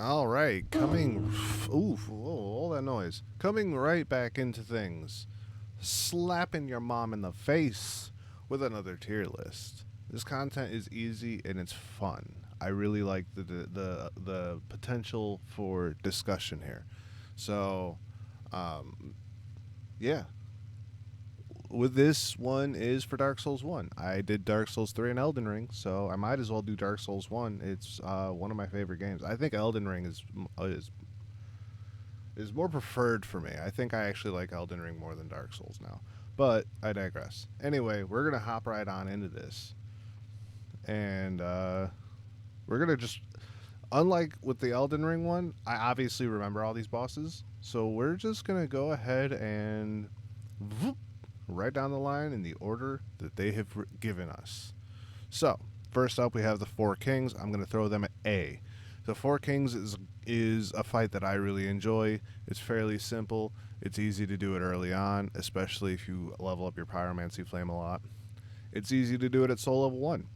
All right, coming. Oof, whoa, all that noise. Coming right back into things. Slapping your mom in the face with another tier list. This content is easy and it's fun. I really like the potential for discussion here. So, um, yeah, with this one is for Dark Souls 1. I did Dark Souls 3 and Elden Ring, so I might as well do Dark Souls 1. It's one of my favorite games. I think Elden Ring is more preferred for me. I think I actually like Elden Ring more than Dark Souls now. But I digress. Anyway, we're going to hop right on into this. And we're going to just, unlike with the Elden Ring one, I obviously remember all these bosses. So we're just going to go ahead and right down the line in the order that they have given us. So, first up, we have the Four Kings. I'm going to throw them at A. The Four Kings is a fight that I really enjoy. It's fairly simple. It's easy to do it early on, especially if you level up your Pyromancy Flame a lot. It's easy to do it at Soul Level 1,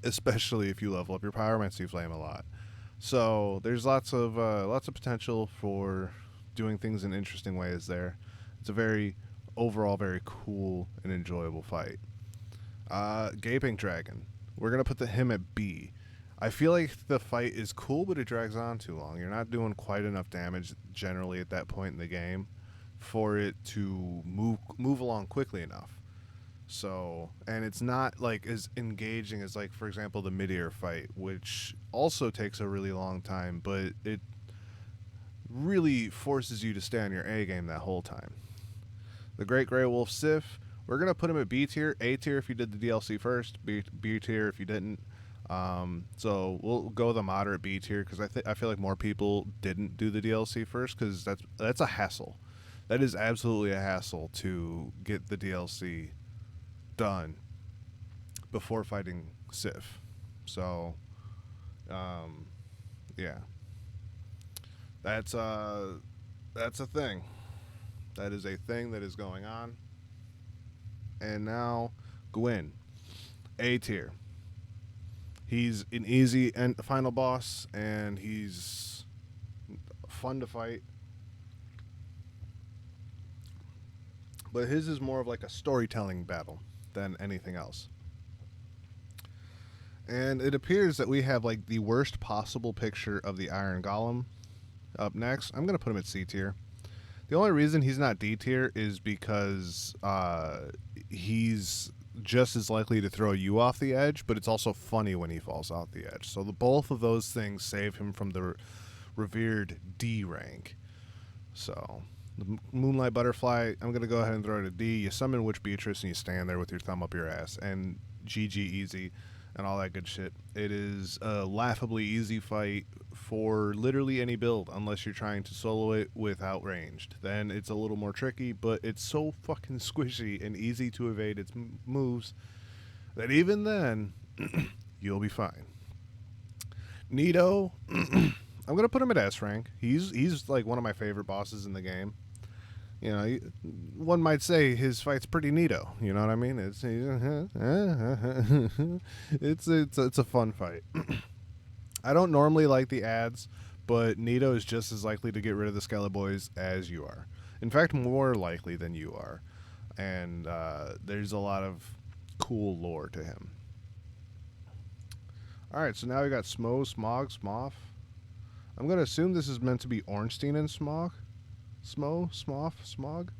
especially if you level up your Pyromancy Flame a lot. So there's lots of potential for doing things in interesting ways there. It's a very overall very cool and enjoyable fight. Gaping Dragon. We're gonna put him at B. I feel like the fight is cool, but it drags on too long. You're not doing quite enough damage generally at that point in the game for it to move along quickly enough. So, and it's not like as engaging as, like, for example, the mid-air fight, which also takes a really long time, but it really forces you to stay on your A game that whole time. The Great Grey Wolf Sif, we're going to put him at B tier, A tier if you did the DLC first, B tier if you didn't. So we'll go the moderate B tier because I feel like more people didn't do the DLC first because that's a hassle. That is absolutely a hassle to get the DLC done before fighting Sif. So, yeah, that's a thing. That is a thing that is going on. And now, Gwyn, A tier. He's an easy final boss, and he's fun to fight. But his is more of like a storytelling battle than anything else. And it appears that we have like the worst possible picture of the Iron Golem up next. I'm going to put him at C tier. The only reason he's not D tier is because he's just as likely to throw you off the edge, but it's also funny when he falls off the edge. So both of those things save him from the revered D rank. So the Moonlight Butterfly, I'm going to go ahead and throw it a D. You summon Witch Beatrice and you stand there with your thumb up your ass. And GG easy and all that good shit. It is a laughably easy fight for literally any build unless you're trying to solo it without ranged. Then it's a little more tricky, but it's so fucking squishy and easy to evade its moves that even then, you'll be fine. Nito, I'm going to put him at S rank. He's like one of my favorite bosses in the game. You know, one might say his fight's pretty neato. You know what I mean? It's a fun fight. I don't normally like the ads, but Nito is just as likely to get rid of the Skelly Boys as you are. In fact, more likely than you are. And there's a lot of cool lore to him. All right, so now we got Smo, Smog, Smoff. I'm going to assume this is meant to be Ornstein and Smog. Smo, Smoff, Smog?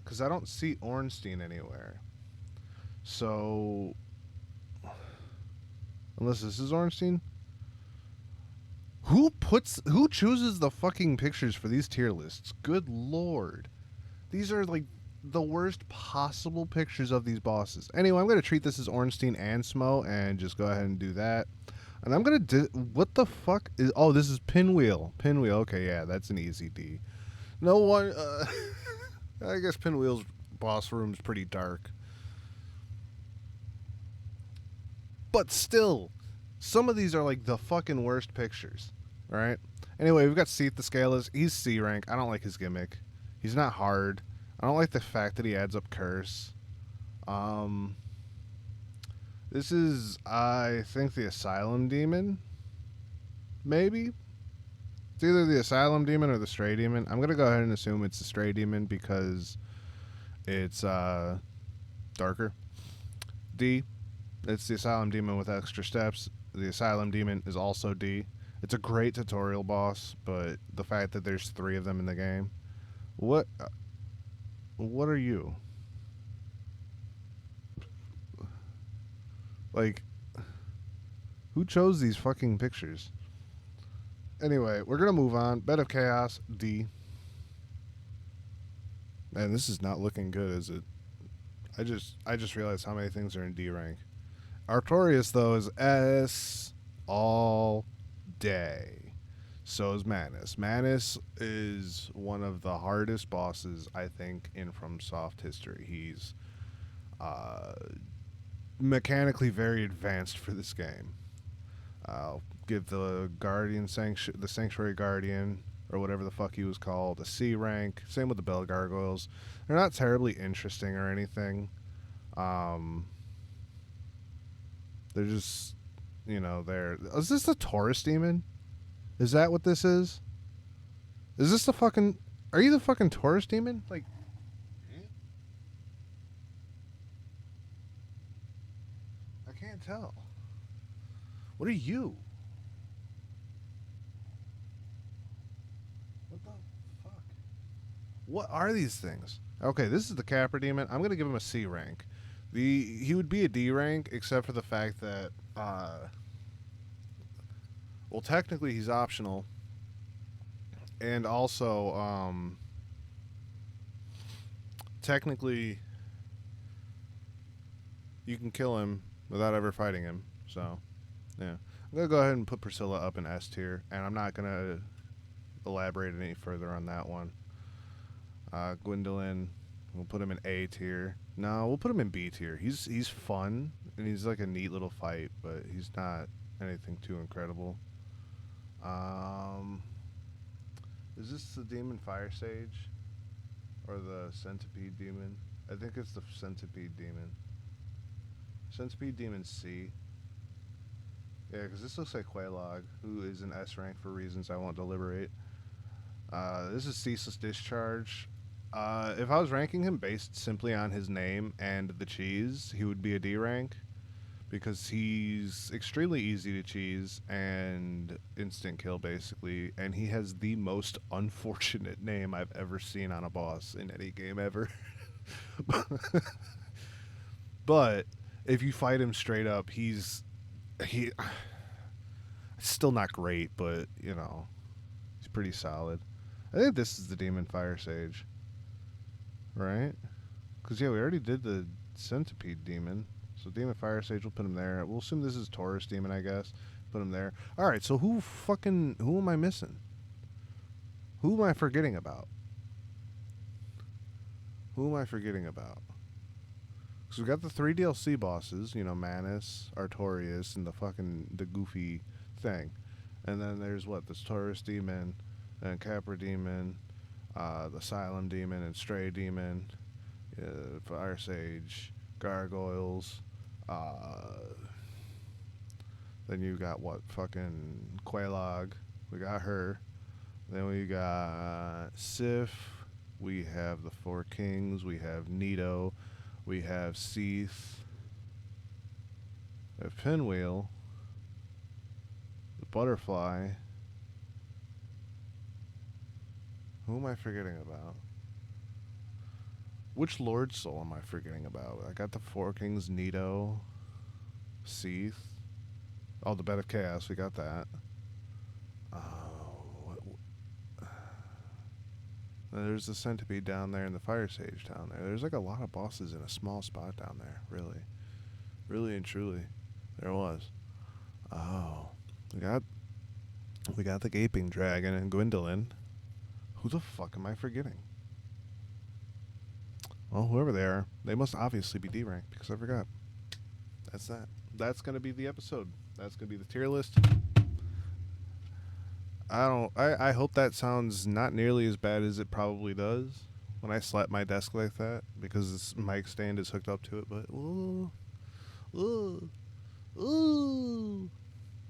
Because I don't see Ornstein anywhere. So, unless this is Ornstein? Who chooses the fucking pictures for these tier lists? Good lord. These are like the worst possible pictures of these bosses. Anyway, I'm going to treat this as Ornstein and Smo and just go ahead and do that. And I'm going to what the fuck is... Oh, this is Pinwheel. Pinwheel. Okay, yeah, that's an easy D. No one... I guess Pinwheel's boss room's pretty dark. But still, some of these are like the fucking worst pictures. Alright? Anyway, we've got Seath the Scaleless. He's C rank. I don't like his gimmick. He's not hard. I don't like the fact that he adds up curse. This is, I think, the Asylum Demon. Maybe. It's either the Asylum Demon or the Stray Demon. I'm gonna go ahead and assume it's the Stray Demon because it's darker. D. It's the Asylum Demon with extra steps. The Asylum Demon is also D. It's a great tutorial boss, but the fact that there's 3 of them in the game. What? What are you? Like, who chose these fucking pictures? Anyway, we're gonna move on. Bed of Chaos, D. Man, this is not looking good, is it? I just realized how many things are in D rank. Artorias though is S all day. So is Manus. Manus is one of the hardest bosses I think in FromSoft history. He's mechanically very advanced for this game. I'll give the the Sanctuary Guardian, or whatever the fuck he was called, a C rank. Same with the Bell Gargoyles. They're not terribly interesting or anything. They're just, they're. Is this the Taurus Demon? Is that what this is? Is this the fucking. Are you the fucking Taurus Demon? Like. I can't tell. What are you? What the fuck? What are these things? Okay, this is the Capra Demon. I'm gonna give him a C rank. He would be a D rank except for the fact that well, technically he's optional, and also technically you can kill him without ever fighting him. So yeah, I'm gonna go ahead and put Priscilla up in S tier, and I'm not gonna elaborate any further on that one. Gwendolyn, we'll put him in A tier. No, we'll put him in B tier. He's fun and he's like a neat little fight, but he's not anything too incredible. Is this the Demon Fire Sage or the Centipede Demon? I think it's the Centipede Demon. Centipede Demon C. Yeah, because this looks like Quelaag, who is an S rank for reasons I won't deliberate. This is Ceaseless Discharge. If I was ranking him based simply on his name and the cheese, he would be a D rank because he's extremely easy to cheese and instant kill basically, and he has the most unfortunate name I've ever seen on a boss in any game ever. But if you fight him straight up, he's still not great, but he's pretty solid. I think this is the Demon Fire Sage. Right? Because, yeah, we already did the Centipede Demon. So Demon Fire Sage, we'll put him there. We'll assume this is Taurus Demon, I guess. Put him there. Alright, so who am I missing? Who am I forgetting about? Who am I forgetting about? Because we got the 3 DLC bosses, Manus, Artorias, and the goofy thing. And then there's the Taurus Demon, and Capra Demon, the Asylum Demon and Stray Demon, Fire Sage, Gargoyles. Then you got fucking Quelaag. We got her. Then we got Sif. We have the 4 Kings. We have Nito. We have Seath. We have Pinwheel. The Butterfly. Who am I forgetting about? Which Lord Soul am I forgetting about? I got the 4 Kings, Nito, Seath. Oh, the Bed of Chaos. We got that. There's the Centipede down there and the Fire Sage down there. There's like a lot of bosses in a small spot down there. Really. Really and truly. There was. Oh. We got the Gaping Dragon and Gwendolyn. Who the fuck am I forgetting? Well, whoever they are, they must obviously be D rank because I forgot. That's that. That's gonna be the episode. That's gonna be the tier list. I hope that sounds not nearly as bad as it probably does when I slap my desk like that because this mic stand is hooked up to it. But ooh.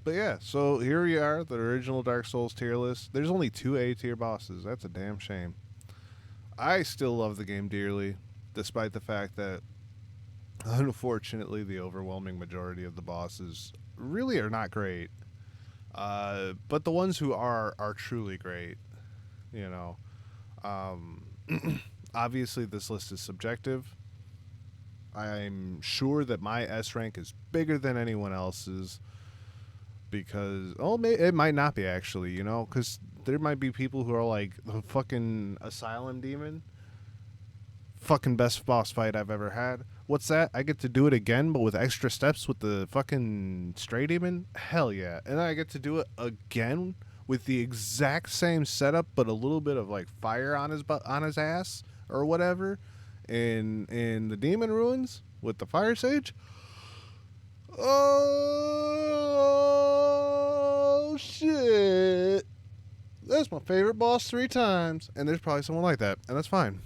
But yeah, so here we are, the original Dark Souls tier list. There's only 2 A tier bosses. That's a damn shame. I still love the game dearly, despite the fact that, unfortunately, the overwhelming majority of the bosses really are not great. But the ones who are truly great. You know, um, obviously this list is subjective. I'm sure that my S rank is bigger than anyone else's because it might not be actually. Because there might be people who are like the fucking asylum demon. Fucking best boss fight I've ever had. What's that? I get to do it again, but with extra steps with the fucking stray demon? Hell yeah. And then I get to do it again with the exact same setup, but a little bit of like fire on his ass or whatever. In the demon ruins with the fire sage. Oh shit. That's my favorite boss 3 times. And there's probably someone like that, and that's fine.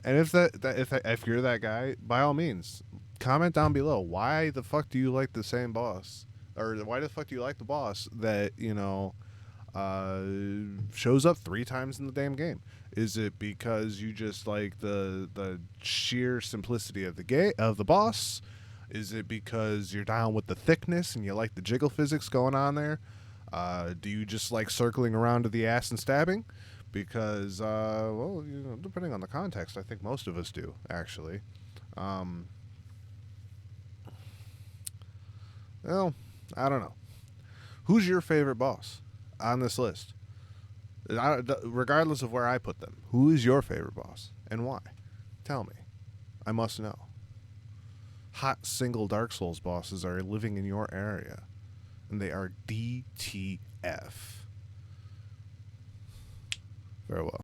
And if you're that guy, by all means, comment down below. Why the fuck do you like the same boss, or why the fuck do you like the boss that shows up 3 times in the damn game? Is it because you just like the sheer simplicity of the boss? Is it because you're down with the thickness and you like the jiggle physics going on there? Do you just like circling around to the ass and stabbing? Because, well, depending on the context, I think most of us do, actually. Well, I don't know. Who's your favorite boss on this list? Regardless of where I put them, who is your favorite boss and why? Tell me. I must know. Hot single Dark Souls bosses are living in your area, and they are DTF. Farewell.